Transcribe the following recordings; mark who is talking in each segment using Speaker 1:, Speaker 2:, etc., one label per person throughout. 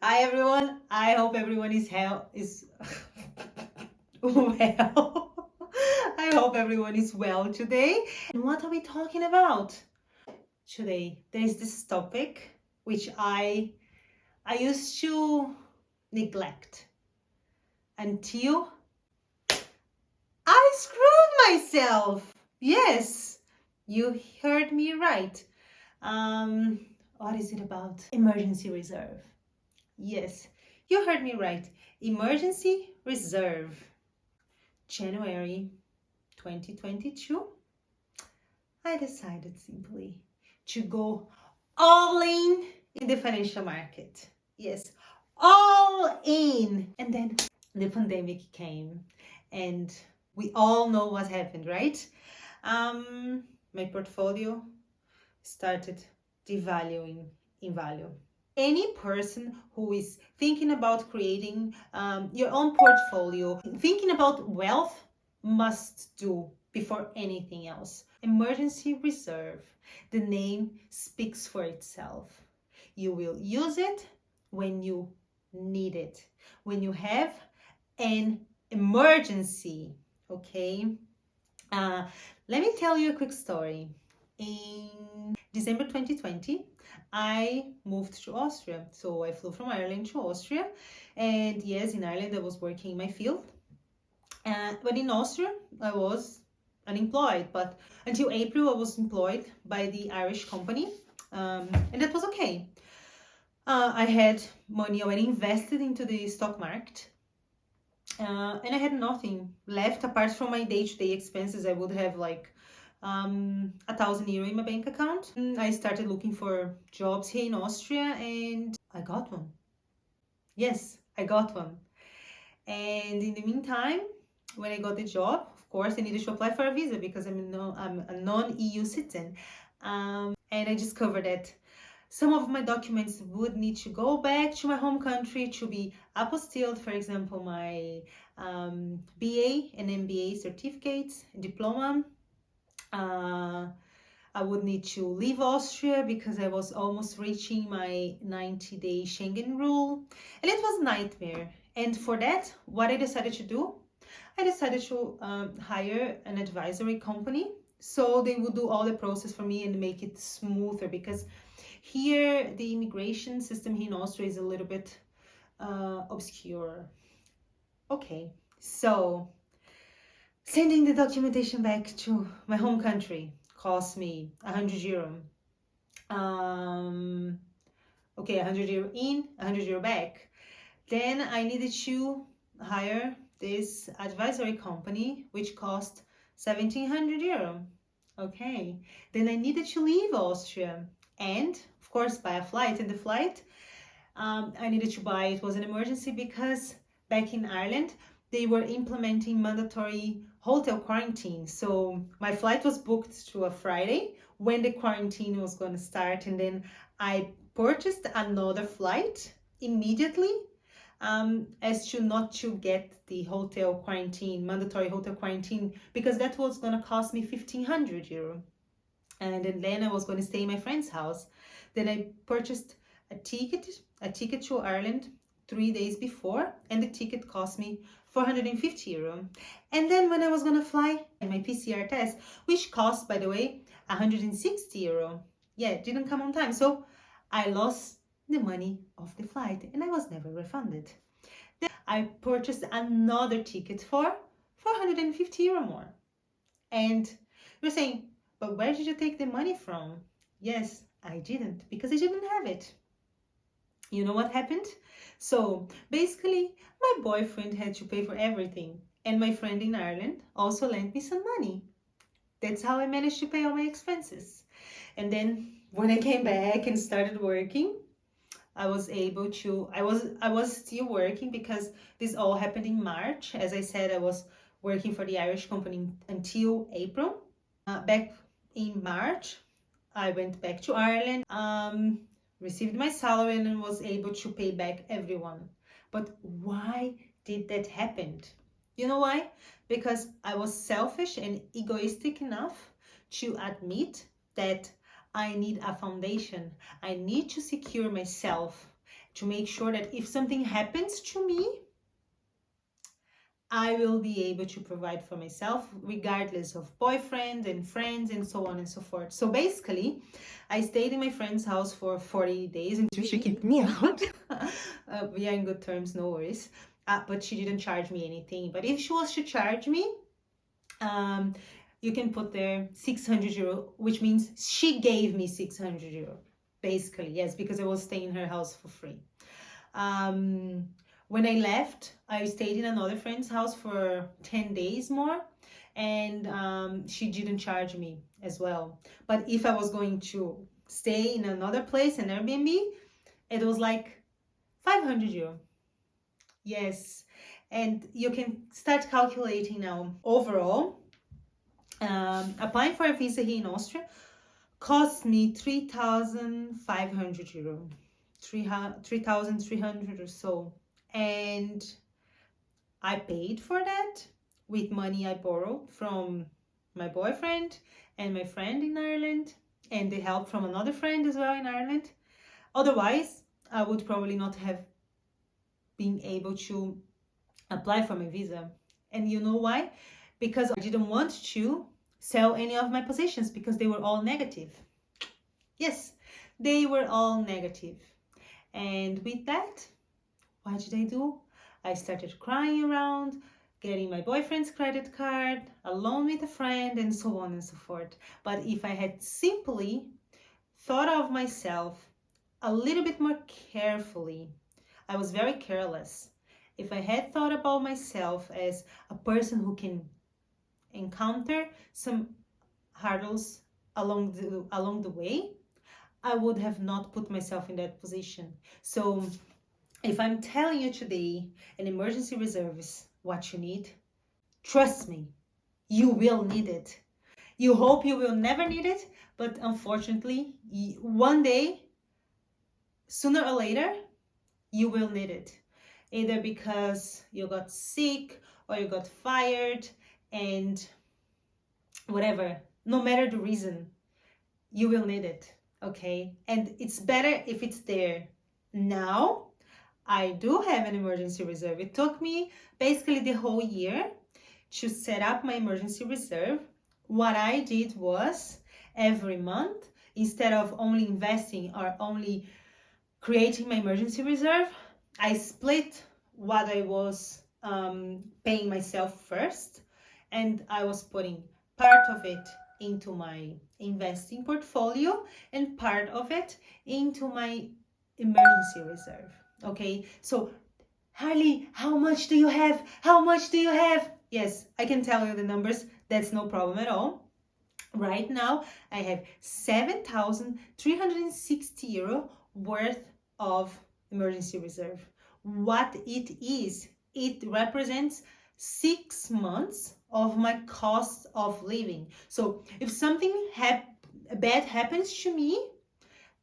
Speaker 1: Hi everyone. I hope everyone is well. I hope everyone is well today. And what are we talking about today? There's this topic which I used to neglect until I screwed myself. Yes, you heard me right. Um, what is it about? Emergency reserve. Yes, you heard me right. Emergency reserve. January 2022, I decided simply to go all in the financial market. Yes, all in. And then the pandemic came and we all know what happened, right? My portfolio started devaluing in value. Any person who is thinking about creating your own portfolio, thinking about wealth, must do before anything else. Emergency reserve. The name speaks for itself. You will use it when you need it, when you have an emergency. Okay. Uh, Let me tell you a quick story. In December 2020, I moved to Austria. So I flew from Ireland to Austria. And yes, in Ireland, I was working in my field. But in Austria, I was unemployed. But until April, I was employed by the Irish company. And that was okay. I had money already invested into the stock market. And I had nothing left apart from my day-to-day expenses. I would have like €1,000 in my bank account. I started looking for jobs here in Austria and I got one. Yes, I got one. And in the meantime, when I got the job, of course, I needed to apply for a visa because I'm a non-EU citizen. And I discovered that some of my documents would need to go back to my home country to be apostilled. For example, my BA and MBA certificates, diploma. I would need to leave Austria because I was almost reaching my 90-day Schengen rule. And it was a nightmare. And for that, what I decided to do, I decided to hire an advisory company so they would do all the process for me and make it smoother, because here the immigration system here in Austria is a little bit obscure. Okay, so sending the documentation back to my home country cost me €100. Okay, €100 in, €100 back. Then I needed to hire this advisory company, which cost €1,700. Okay, then I needed to leave Austria and, of course, buy a flight. And the flight I needed to buy, it was an emergency because back in Ireland, they were implementing mandatory hotel quarantine. So my flight was booked to a Friday when the quarantine was going to start. And then I purchased another flight immediately as to not to get the hotel quarantine, mandatory hotel quarantine, because that was going to cost me €1,500. And then I was going to stay in my friend's house. Then I purchased a ticket to Ireland 3 days before, and the ticket cost me €450. And then when I was going to fly, my PCR test, which cost, by the way, €160. Yeah, it didn't come on time. So I lost the money of the flight and I was never refunded. Then I purchased another ticket for €450 more. And you're saying, but where did you take the money from? Yes, I didn't, because I didn't have it. You know what happened? So basically, my boyfriend had to pay for everything. And my friend in Ireland also lent me some money. That's how I managed to pay all my expenses. And then when I came back and started working, I was still working because this all happened in March. As I said, I was working for the Irish company until April. Back in March, I went back to Ireland, received my salary and was able to pay back everyone. But why did that happen? You know why? Because I was selfish and egoistic enough to admit that I need a foundation. I need to secure myself. to make sure that if something happens to me, I will be able to provide for myself, regardless of boyfriend and friends and so on and so forth. So basically, I stayed in my friend's house for 40 days until she kicked me out. We are in good terms, no worries. But she didn't charge me anything. But if she was to charge me, you can put there 600 euro, which means she gave me 600 euro. Basically, yes, because I was staying in her house for free. When I left, I stayed in another friend's house for 10 days more, and she didn't charge me as well. But if I was going to stay in another place, an Airbnb, it was like 500 euro. Yes, and you can start calculating now. Overall, applying for a visa here in Austria cost me 3,500 euro, 3,300 or so. And I paid for that with money I borrowed from my boyfriend and my friend in Ireland, and the help from another friend as well in Ireland. Otherwise, I would probably not have been able to apply for my visa. And you know why? Because I didn't want to sell any of my positions because they were all negative. Yes, they were all negative. And with that, what did I do? I started crying around, getting my boyfriend's credit card, alone with a friend, and so on and so forth. But if I had simply thought of myself a little bit more carefully, I was very careless. If I had thought about myself as a person who can encounter some hurdles along the way, I would have not put myself in that position. So if I'm telling you today an emergency reserve is what you need, trust me, you will need it. You hope you will never need it, but unfortunately, one day, sooner or later, you will need it. Either because you got sick or you got fired, and whatever, no matter the reason, you will need it, okay? And it's better if it's there now. I do have an emergency reserve. It took me basically the whole year to set up my emergency reserve. What I did was every month, instead of only investing or only creating my emergency reserve, I split what I was paying myself first, and I was putting part of it into my investing portfolio and part of it into my emergency reserve. Okay, so Harley, how much do you have? How much do you have? Yes, I can tell you the numbers. That's no problem at all. Right now, I have 7,360 euro worth of emergency reserve. What it is, it represents 6 months of my cost of living. So if something bad happens to me,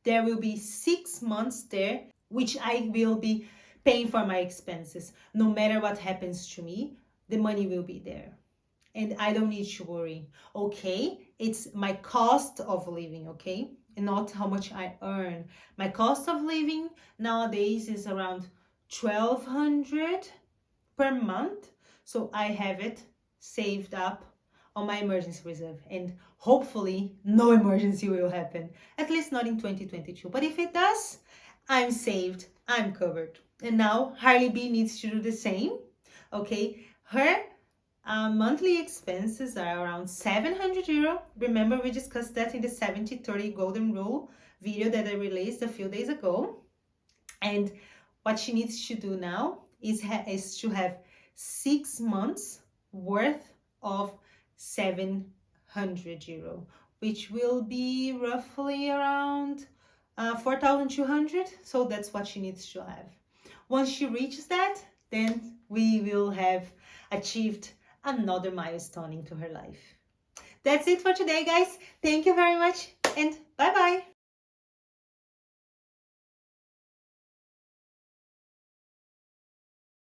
Speaker 1: there will be 6 months there which I will be paying for my expenses. No matter what happens to me, the money will be there. And I don't need to worry. Okay, it's my cost of living, okay? And not how much I earn. My cost of living nowadays is around 1,200 per month. So I have it saved up on my emergency reserve, and hopefully no emergency will happen, at least not in 2022. But if it does, I'm saved, I'm covered. And now Harley B needs to do the same. Okay, her monthly expenses are around 700 euro. Remember, we discussed that in the 70-30 golden rule video that I released a few days ago. And what she needs to do now is to have 6 months worth of 700 euro, which will be roughly around 4,200. So that's what she needs to have. Once she reaches that, then we will have achieved another milestone into her life. That's it for today, guys. Thank you very much, and bye-bye.